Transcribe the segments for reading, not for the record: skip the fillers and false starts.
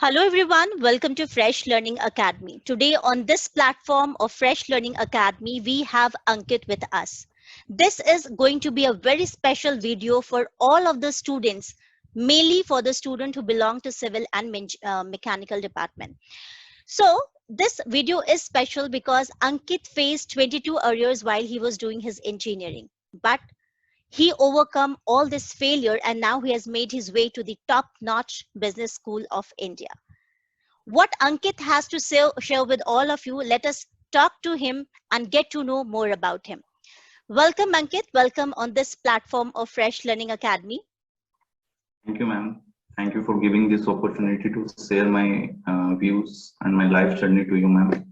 Hello everyone, welcome to Fresh Learning Academy. Today on this platform of Fresh Learning Academy, we have Ankit with us. This is going to be a very special video for all of the students, mainly for the student who belong to civil and mechanical department. So this video is special because Ankit faced 22 arrears while he was doing his engineering. But he overcome all this failure and now he has made his way to the top-notch business school of India. What Ankit has to share with all of you, let us talk to him and get to know more about him. Welcome, Ankit. Welcome on this platform of Fresh Learning Academy. Thank you, ma'am. Thank you for giving this opportunity to share my views and my life journey to you, ma'am.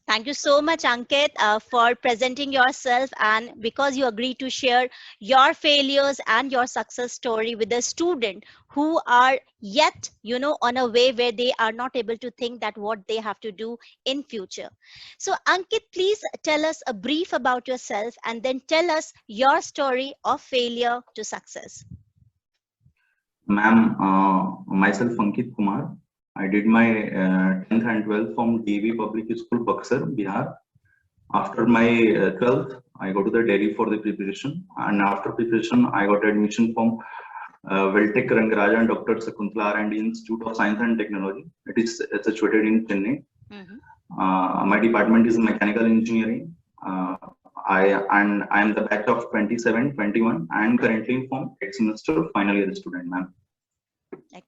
Thank you so much, Ankit, for presenting yourself and because you agreed to share your failures and your success story with the student who are yet, on a way where they are not able to think that what they have to do in future. So, Ankit, please tell us a brief about yourself and then tell us your story of failure to success. Ma'am, myself Ankit Kumar. I did my 10th and 12th from DV Public School, Buxar, Bihar. After my 12th, I go to the Delhi for the preparation, and after preparation, I got admission from Veltec Rangaraja and Dr. Sakuntala R&D Institute of Science and Technology. It is situated in Chennai. My department is mechanical engineering. I am the batch of 27-21 and currently from 8th semester final year student, ma'am. Okay.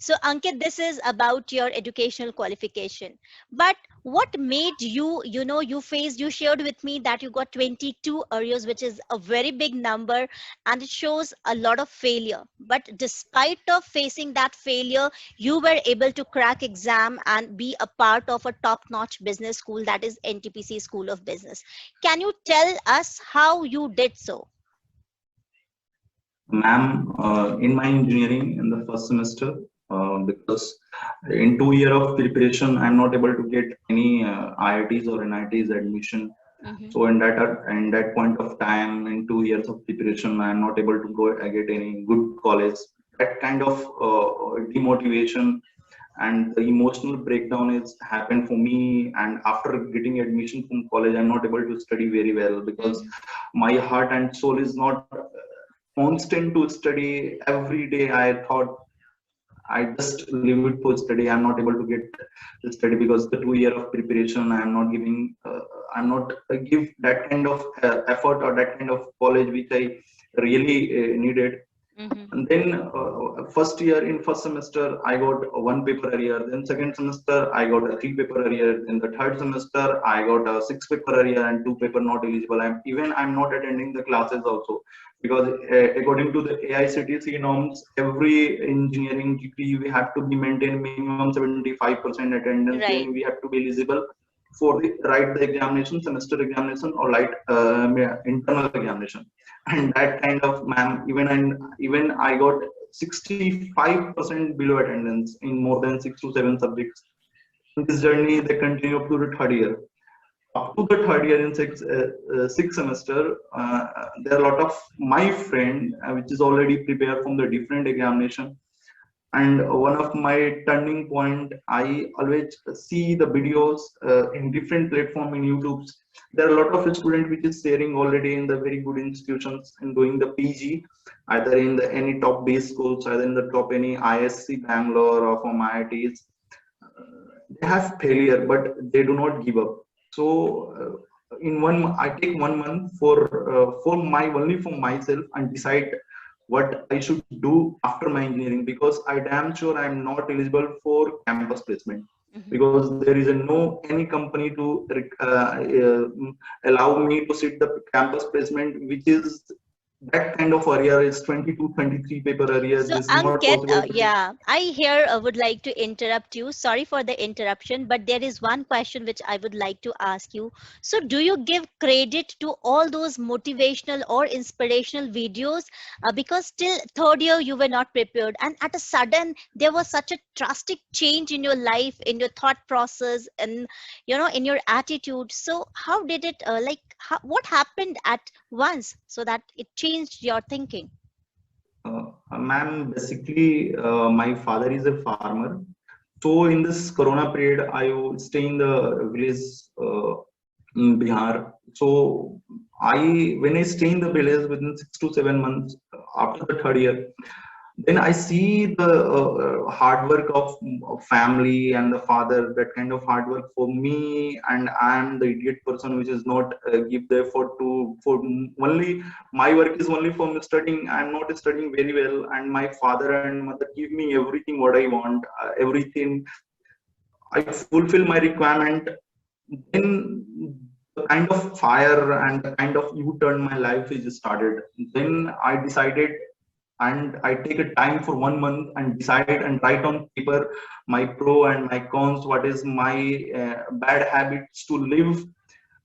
So, Ankit, this is about your educational qualification. But what made you, you shared with me that you got 22 arrears, which is a very big number, and it shows a lot of failure. But despite of facing that failure, you were able to crack exam and be a part of a top-notch business school, that is NTPC School of Business. Can you tell us how you did so? Ma'am, in my engineering in the first semester, because in 2 years of preparation, I'm not able to get any IITs or NITs admission. So in that point of time, in 2 years of preparation, I'm not able to go get any good college. That kind of demotivation and the emotional breakdown is happened for me. And after getting admission from college, I'm not able to study very well because my heart and soul is not constant to study every day. I thought I just leave it for study. I'm not able to get the study because the 2 year of preparation I'm not giving. I'm not give that kind of effort or that kind of college which I really needed. And then first year in first semester I got one paper arrear. Then second semester I got a 3 paper arrear. In the third semester I got a 6 paper arrear and 2 paper not eligible. I'm not attending the classes also because according to the AICTC norms, every engineering GP we have to be maintain minimum 75% attendance. Right. Then we have to be eligible for the write the examination, semester examination, or write internal examination. And that kind of, ma'am, even I got 65% below attendance in more than 6 to 7 subjects. In this journey, they continue up to the third year. Up to the third year in sixth semester, there are a lot of my friend which is already prepared from the different examination. And one of my turning point, I always see the videos in different platform in YouTube. There are a lot of students which is sharing already in the very good institutions and doing the PG, either in the any top base schools, either in the top any ISC Bangalore or from IITs. They have failure, but they do not give up. So I take 1 month for myself and decide what I should do after my engineering, because I damn sure I'm not eligible for campus placement because there is any company to allow me to sit the campus placement, which is that kind of arrear is 22, 23 paper arrear. So This is not Ankit, possible. I here would like to interrupt you. Sorry for the interruption, but there is one question which I would like to ask you. So do you give credit to all those motivational or inspirational videos because till third year you were not prepared and at a sudden there was such a drastic change in your life, in your thought process and in your attitude. So how did it what happened at once so that it changed your thinking? Ma'am, basically, my father is a farmer. So in this Corona period, I would stay in the village in Bihar. So when I stay in the village within 6 to 7 months after the third year, then I see the hard work of family and the father, that kind of hard work for me, and I'm the idiot person which is not give the effort to for only my work is only for studying. I'm not studying very well, and my father and mother give me everything what I want, everything. I fulfill my requirement. Then the kind of fire and the kind of U-turn my life is started. Then I decided, and I take a time for 1 month and decide and write on paper my pro and my cons, what is my bad habits to live,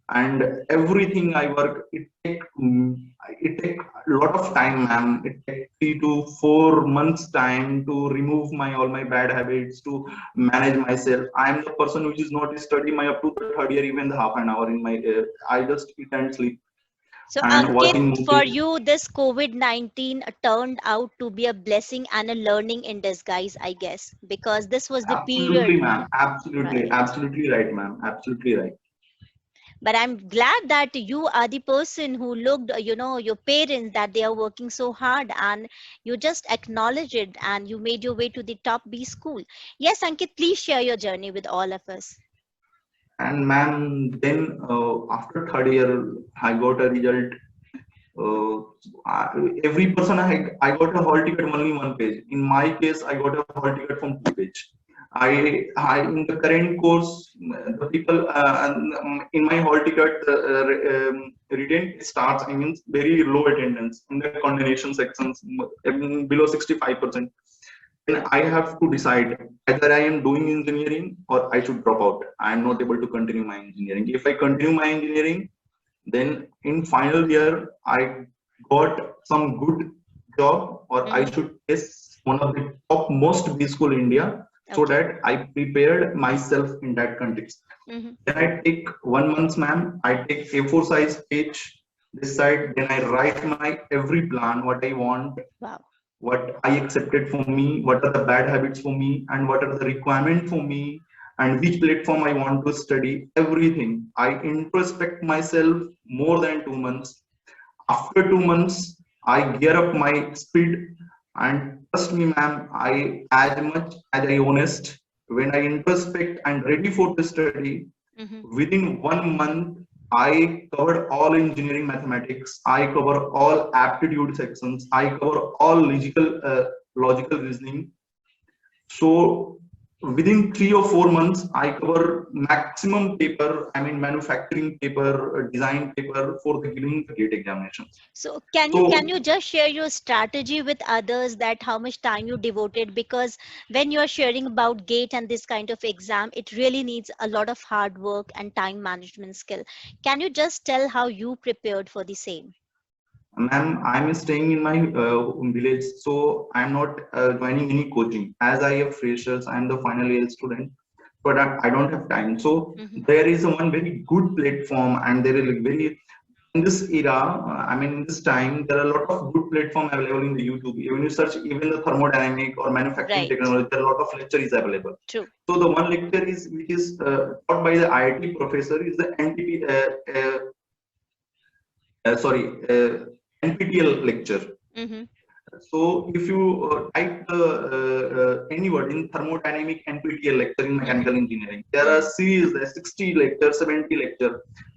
and everything I work. It take a lot of time, ma'am. It take 3 to 4 months time to remove my all my bad habits, to manage myself. I am the person which is not study my up to the third year even the half an hour in my I just eat and sleep So, and Ankit, watching for movies. you, this COVID-19 turned out to be a blessing and a learning in disguise, I guess, because this was the Absolutely, period, ma'am. Absolutely, right? absolutely right, ma'am. Absolutely right. But I'm glad that you are the person who looked, your parents, that they are working so hard, and you just acknowledge it and you made your way to the top B school. Yes, Ankit, please share your journey with all of us. And ma'am, then after third year, I got a result. Uh, every person I got a hall ticket only one page. In my case, I got a hall ticket from 2 page. I in the current course, the people in my hall ticket, retain starts. I mean, very low attendance in the condemnation sections, below 65%. Then I have to decide either I am doing engineering or I should drop out. I am not able to continue my engineering. If I continue my engineering, then in final year I got some good job, or I Mm-hmm. should guess one of the top most B school in India, so Okay. that I prepared myself in that context. Mm-hmm. Then I take 1 month, ma'am. I take A4 size page this side. Then I write my every plan, what I want, Wow. what I accepted for me, what are the bad habits for me, and what are the requirement for me, and which platform I want to study, everything. I introspect myself more than 2 months. After 2 months, I gear up my speed, and trust me, ma'am, I as much as I honest, when I introspect and ready for the study, Mm-hmm. within 1 month, I covered all engineering mathematics. I cover all aptitude sections. I cover all logical reasoning. So within 3 or 4 months, I cover maximum paper. I mean, manufacturing paper, design paper for the giving the gate examinations. So can you So just share your strategy with others, that how much time you devoted? Because when you are sharing about GATE and this kind of exam, it really needs a lot of hard work and time management skill. Can you just tell how you prepared for the same? ma'am, I'm staying in my village, so I'm not joining any coaching. As I have freshers, I'm the final year student, but I don't have time. So Hmm. there is a one very good platform, and there is like very in this era. I mean, in this time, there are a lot of good platform available in the YouTube. Even you search even the thermodynamic or manufacturing Right. technology, there are a lot of lecture is available. True. So the one lecture is which is taught by the IIT professor is the NTP. Sorry, NPTEL lecture. Hmm. So if you type the any word in thermodynamic NPTEL lecture in Hmm. mechanical engineering, there are Hmm. series, there 60 lecture, 70 lecture.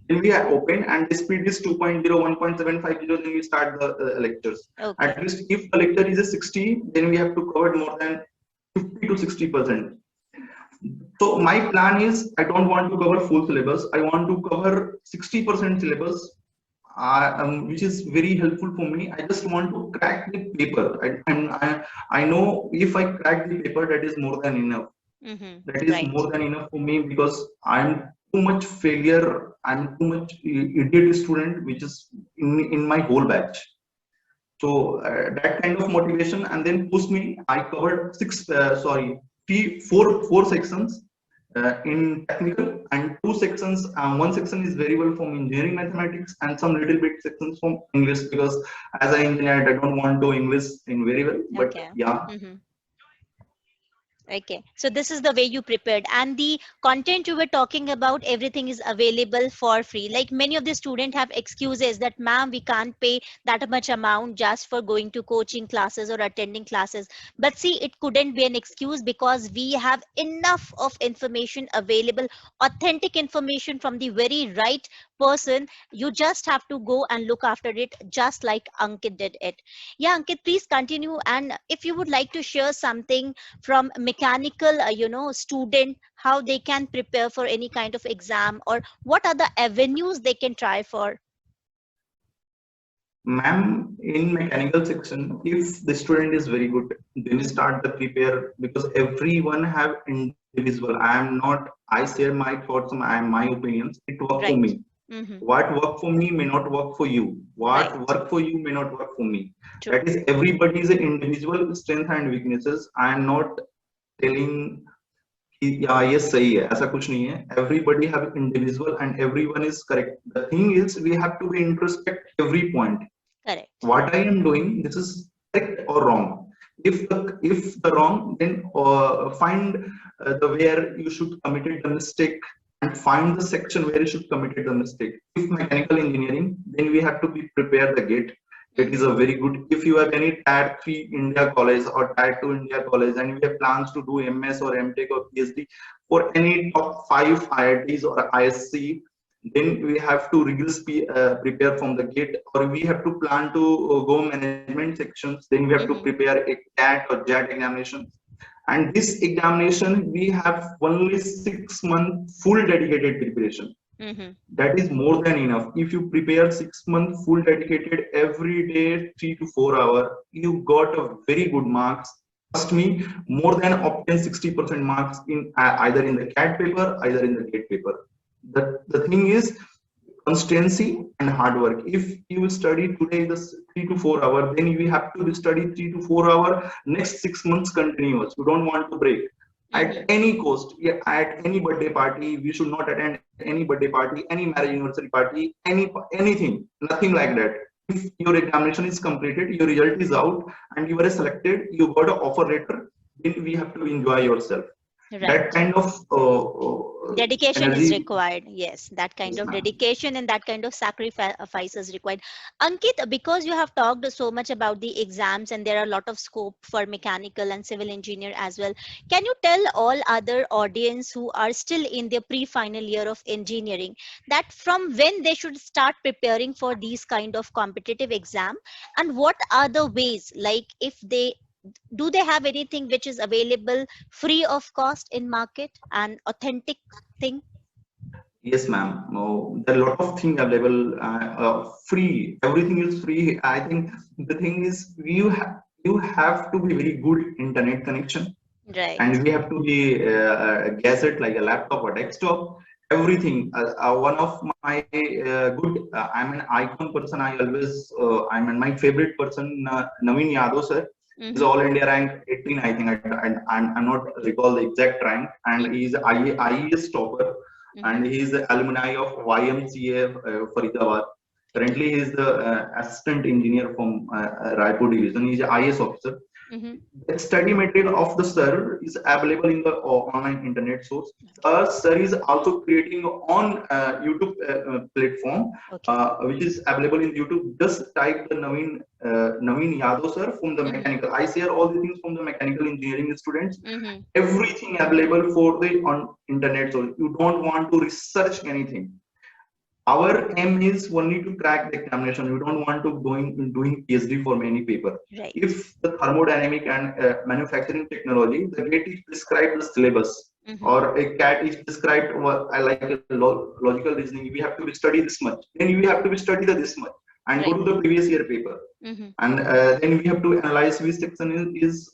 Then we have open and the speed is 2.0, 1.750. Then we start the lectures. Okay. At least if the lecture is a 60, then we have to cover more than 50 to 60%. So my plan is I don't want to cover full syllabus. I want to cover 60% syllabus, which is very helpful for me. I just want to crack the paper. I know if I crack the paper, that is more than enough. Hmm. That is Right. more than enough for me because I'm too much failure. I'm too much idiot student, which is in my whole batch. So that kind of motivation and then push me. I covered four sections. in technical, and two sections. One section is very well from engineering mathematics, and some little bit sections from English, because as an engineer I don't want to English in very well, but Okay. yeah. Okay, so this is the way you prepared, and the content you were talking about, everything is available for free. Like many of the students have excuses that, ma'am, we can't pay that much amount just for going to coaching classes or attending classes. But see, it couldn't be an excuse because we have enough of information available, authentic information from the very right person. You just have to go and look after it, just like Ankit did it. Yeah, Ankit, please continue. And if you would like to share something from mechanical student, how they can prepare for any kind of exam, or what are the avenues they can try for. Ma'am, in mechanical section, if the student is very good, then start the prepare, because everyone have individual. I share my thoughts, my opinions. It work for Right. me. What work for me may not work for you. What Right. work for you may not work for me. True. That is everybody's individual strength and weaknesses. I am not telling कि ये सही है, ऐसा कुछ नहीं है. Everybody have individual and everyone is correct. The thing is we have to be introspect every point. Correct. What I am doing, this is correct or wrong. If the wrong, then find the where you should committed the mistake, and find the section where you should committed the mistake. If mechanical engineering, then we have to be prepare the gate. It is a very good. If you have any tier 3 India college or tier 2 India college, and you have plans to do MS or MTech or PhD for any top 5 IITs or ISC, then we have to rigorously prepare from the gate, or we have to plan to go management sections. Then we have to prepare a CAT or JAT examination, and this examination we have only 6 months full dedicated preparation. That is more than enough. If you prepare 6 months full dedicated every day 3 to 4 hours, you got a very good marks. Trust me, more than obtain 60% marks in either in the CAT paper, either in the GATE paper. The thing is constancy and hard work. If you will study today the 3 to 4 hours, then you have to study 3 to 4 hours next 6 months continuous. You don't want to break at any cost. Yeah, at any birthday party, we should not attend any birthday party, any marriage anniversary party, anything, nothing like that. If your examination is completed, your result is out, and you are selected, you got an offer letter, then we have to enjoy yourself. That Right. kind of Dedication is energy. required. Yes, that kind Yes, of ma'am. dedication and that kind of sacrifice is required. Ankit, because you have talked so much about the exams and there are a lot of scope for mechanical and civil engineer as well, can you tell all other audience who are still in their pre-final year of engineering that from when they should start preparing for these kind of competitive exam, and what are the ways, like if they do they have anything which is available free of cost in market, an authentic thing? Yes, ma'am. No, there are a lot of things available. Free. Everything is free. I think the thing is you have to be very good internet connection, Right. and we have to be a gadget like a laptop or desktop. Everything. One of my good. I'm an icon person. I'm my favorite person. Naveen Yadav sir. He's all India rank 18. I think I'm not recall the exact rank, and he's IES topper, and he is the alumni of YMCA Faridabad. Currently, he is the assistant engineer from Raipur division. He is an IS officer. The study material of the sir is available in the online internet source. Sir is also creating on YouTube platform, Okay. which is available in YouTube. Just type the Naveen Yadav sir from the mechanical. I share all the things from the mechanical engineering students. Everything available for the on internet, so you don't want to research anything. Our aim is only to crack the examination. We don't want to doing PhD for many paper. Right. If the thermodynamic and manufacturing technology, the GATE is prescribed the syllabus, or a CAT is prescribed, I like a logical reasoning, we have to study this much, then we have to study this much and go Right. to the previous year paper. And then we have to analyze which section is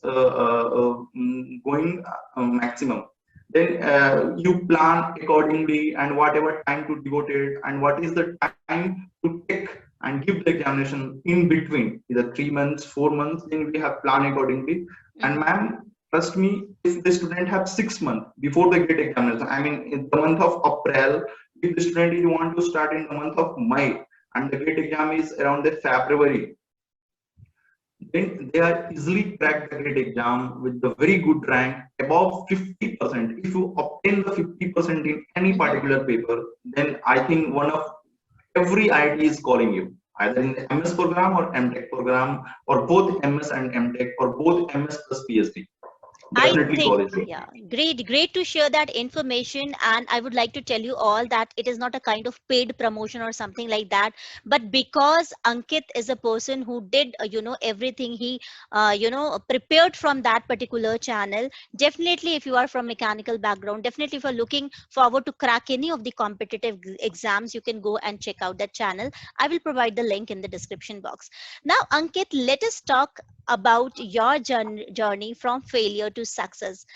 going maximum. Then you plan accordingly, and whatever time to devote it, and what is the time to take and give the examination in between, either 3 months, 4 months, then we have plan accordingly. And ma'am, trust me, if the student have 6 months before the GATE examination, I mean in the month of April, if the student is want to start in the month of May and the GATE exam is around the February, then they are easily crack the GATE exam with the very good rank above 50%. If you obtain the 50% in any particular paper, then I think one of every IT is calling you, either in the MS program or MTech program, or both MS and MTech, or both MS plus PhD. I Definitely think, call you. yeah, great to share that information. And I would like to tell you all that it is not a kind of paid promotion or something like that. But because Ankit is a person who did, everything he, prepared from that particular channel. Definitely, if you are from mechanical background, definitely if you're looking forward to crack any of the competitive exams, you can go and check out that channel. I will provide the link in the description box. Now, Ankit, let us talk about your journey from failure to success.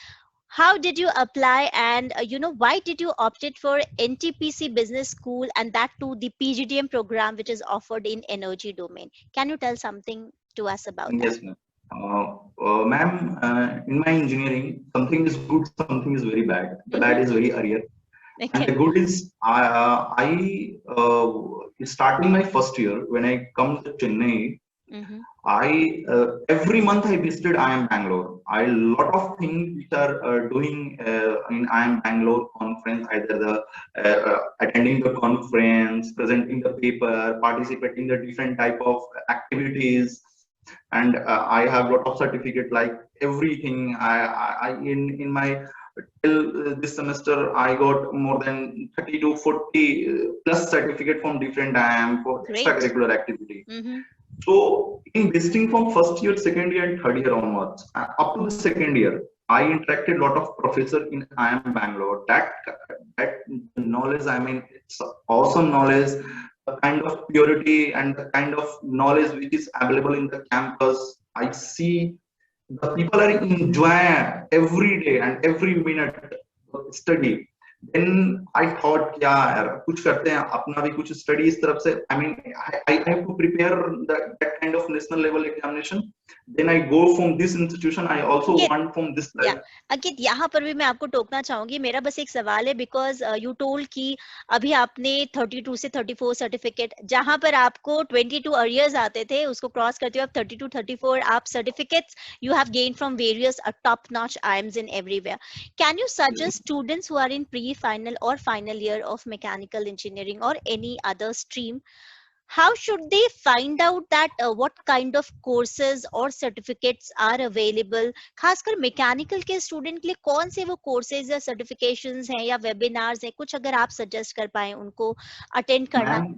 How did you apply, and why did you opted for NTPC Business School, and that too the PGDM program which is offered in energy domain? Can you tell something to us about that? Yes, ma'am. Ma'am, in my engineering, something is good, something is very bad. The bad is very arrear, and the Okay. good is I starting my first year when I come to Chennai. Mm-hmm. I every month I visited IIM Bangalore. I lot of things which are doing in IIM Bangalore conference, either the attending the conference, presenting the paper, participating the different type of activities, and I have lot of certificate like everything. I in my till this semester I got more than 30 to 40 plus certificate from different IIM for Great. extracurricular activity. Mm-hmm. So in visiting from first year, second year, and third year onwards, up to the second year, I interacted a lot of professor in IIM Bangalore. That knowledge, I mean, it's awesome knowledge, the kind of purity and the kind of knowledge which is available in the campus. I see the people are enjoying every day and every minute study. Then I thought, yeah, यार, कुछ करते हैं अपना भी कुछ study इस तरफ से. I mean, I have to prepare that kind of national level examination. Then I go from this institution. I also Yes. want from this या type. अंकित, यहाँ पर भी मैं आपको टोकना चाहूंगी. मेरा बस एक सवाल है, बिकॉज यू टोल्ड कि अभी आपने 32 से 34 सर्टिफिकेट, जहां पर आपको 22 अरियर्स आते थे, उसको क्रॉस करते हुए आप 32 34 आप certificates you have gain from various top notch IIMs in everywhere. Can you suggest students who are in pre final और final year of mechanical engineering और any other stream, how should they find out that what kind of courses or certificates are available? खासकर mechanical के student के लिए कौन से वो courses या सर्टिफिकेशंस हैं या वेबिनार्स हैं, कुछ अगर आप सजेस्ट कर पाए उनको अटेंड करना. मैम,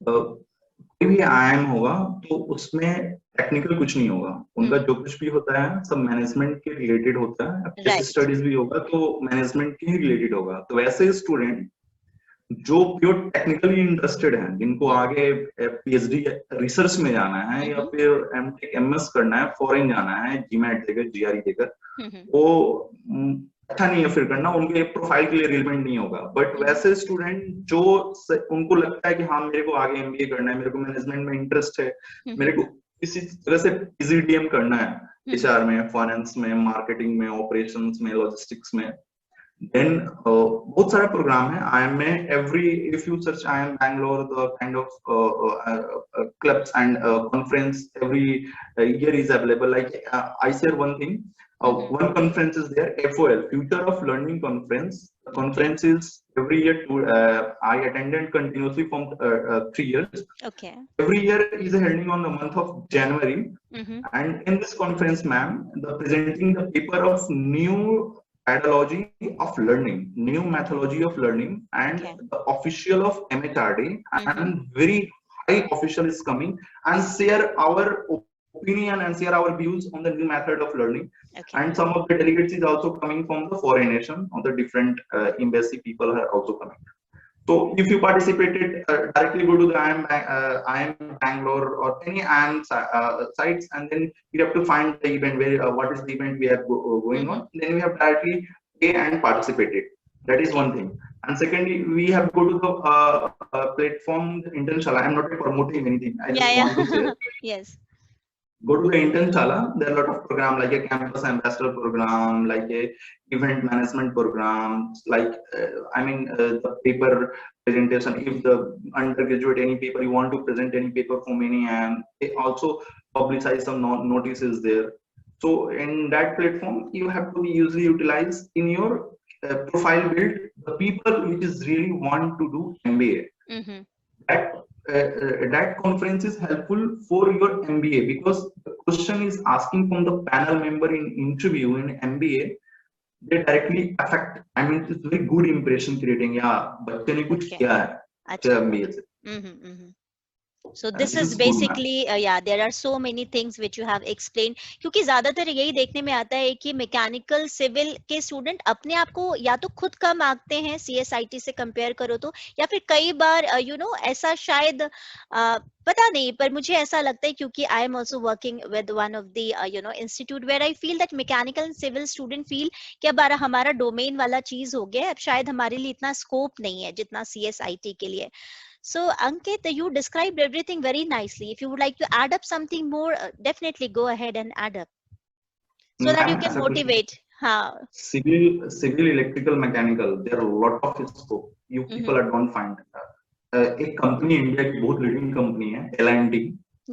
कोई भी आईएम होगा तो उसमें टेक्निकल कुछ नहीं होगा. उनका जो कुछ भी होता है सब मैनेजमेंट के रिलेटेड होता है. Case right. स्टडीज भी होगा तो मैनेजमेंट के ही रिलेटेड होगा. तो वैसे स्टूडेंट जो प्योर टेक्निकली इंटरेस्टेड हैं, जिनको आगे पीएचडी रिसर्च में जाना है या फिर एमटेक एमएस करना है, फॉरेन जाना है, जीमैट देकर जीआरई देकर, वो अच्छा नहीं है फिर करना, उनके प्रोफाइल के लिए रिलेवेंट नहीं होगा. बट वैसे स्टूडेंट जो उनको लगता है कि हाँ मेरे को आगे एमबीए करना है, मेरे को मैनेजमेंट में इंटरेस्ट है, मेरे को किसी तरह से पीजीडीएम करना है, एचआर में, फाइनेंस में, मार्केटिंग में, ऑपरेशंस में, लॉजिस्टिक्स में, then बहुत सारे प्रोग्राम है IIM में. Every if you search IIM Bangalore, the kind of clubs and conference every year is available. Like I share one thing. One conference is there, FOL, Future of Learning Conference. The conference is every year. I attended continuously from 3 years. Okay. Every year is held on the month of January. And in this conference, ma'am, the presenting the paper of new ideology of learning, new methodology of learning, and the official of MHRD and very high official is coming and share our opinion and share our views on the new method of learning. And some of the delegates is also coming from the foreign nation, on the different embassy people are also coming. So if you participated, directly go to the IIM Bangalore or any IIM sites, and then you have to find the event where what is the event we have going on. Then we have directly pay and participated. That is one thing. And secondly, we have go to the platform international. I am not promoting anything. I just want to say. Yes. go to the intern there are a lot of program like a campus ambassador program, like a event management program, like the paper presentation. If the undergraduate any paper you want to present any paper for many, and they also publicize some notices there. So in that platform you have to be usually utilized in your profile build the people which is really want to do MBA. That that conference is helpful for your MBA because the question is asking from the panel member in interview in MBA. They directly affect. I mean, it's very good impression creating. Yeah, बच्चे ने कुछ किया है अच्छा MBA से. So this is basically yeah, there are so many things which you have explained. क्योंकि ज्यादातर यही देखने में आता है कि मैकेनिकल सिविल के स्टूडेंट अपने आप को या तो खुद कम आंकते हैं CSIT से कंपेयर करो तो, या फिर कई बार ऐसा शायद पता नहीं, पर मुझे ऐसा लगता है क्योंकि I am also working with one of the institute where I feel that mechanical and civil student feel कि अब हमारा डोमेन वाला चीज हो गया, अब शायद हमारे लिए इतना स्कोप नहीं है जितना CSIT के लिए. So Ankit, you described everything very nicely. If you would like to add up something more, definitely go ahead and add up so that you can motivate. Civil, electrical, mechanical, there are a lot of scope. You people don't find. एक company India की बहुत leading company है L&T,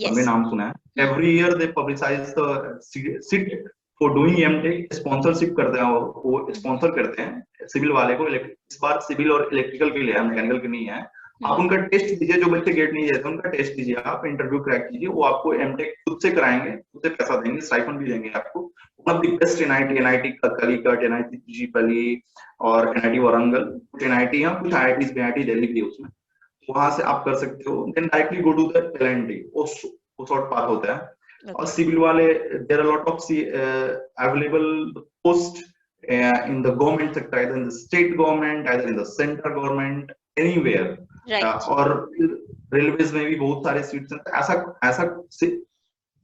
हमने नाम सुना है. Every year they publicize the seat for doing MTech, sponsorship करते हैं, वो स्पॉन्सर करते हैं सिविल वाले को. इस बार सिविल और इलेक्ट्रिकल के लिए है, मैकेनिकल के नहीं है. आप उनका टेस्ट दीजिए, जो बच्चे गेट नहीं जाते उनका टेस्ट दीजिए, आप इंटरव्यू क्रैक कीजिए, वो आपको MTech खुद से कराएंगे, खुद से पैसा देंगे, स्टाइपेंड भी देंगे आपको. One of the best NIT कलीकट, NIT Trichy और NIT वारंगल, कुछ NIT है, कुछ IITs भी, IIT दिल्ली भी उसमें, वहां से आप कर सकते हो. Then directly go to the L&T, वो शॉर्ट पाथ होता है. और सिविल वाले there are lot of available post in the government sector, either in the state government, either in the central government, anywhere. और रेलवेज में भी बहुत सारे सीट्स हैं. ऐसा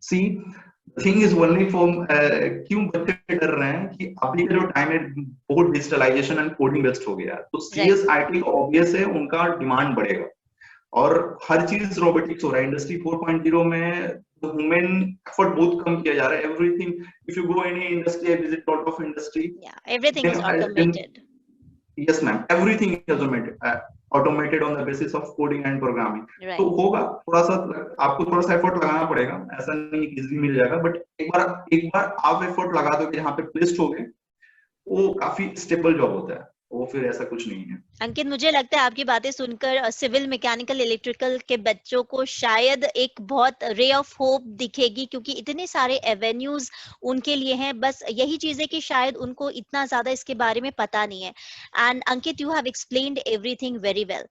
सी थिंग इज ओनली फॉर क्यों बच्चे डर रहे हैं कि अभी का जो टाइम है बहुत डिजिटलाइजेशन एंड कोडिंग बेस्ड हो गया है, तो CSIT ऑब्वियस है उनका डिमांड बढ़ेगा और हर चीज रोबोटिक्स हो रहा है. इंडस्ट्री 4.0 में ह्यूमन एफर्ट बहुत कम किया जा रहा है. Everything, if you go any industry, I visit lot of industry, everything is automated. Yes ma'am, everything is automated on the basis of coding and programming. तो होगा थोड़ा सा, आपको थोड़ा सा एफर्ट लगाना पड़ेगा, ऐसा नहीं कि इजीली मिल जाएगा, बट एक बार आप एफर्ट लगा दो कि यहाँ पे प्लेस्ड हो गए, वो काफी स्टेबल जॉब होता है, वो फिर ऐसा कुछ नहीं है. अंकित, मुझे लगता है आपकी बातें सुनकर सिविल, मैकेनिकल, इलेक्ट्रिकल के बच्चों को शायद एक बहुत रे ऑफ होप दिखेगी, क्योंकि इतने सारे एवेन्यूज उनके लिए हैं. बस यही चीज है कि शायद उनको इतना ज्यादा इसके बारे में पता नहीं है. And Ankit, you have explained everything very well.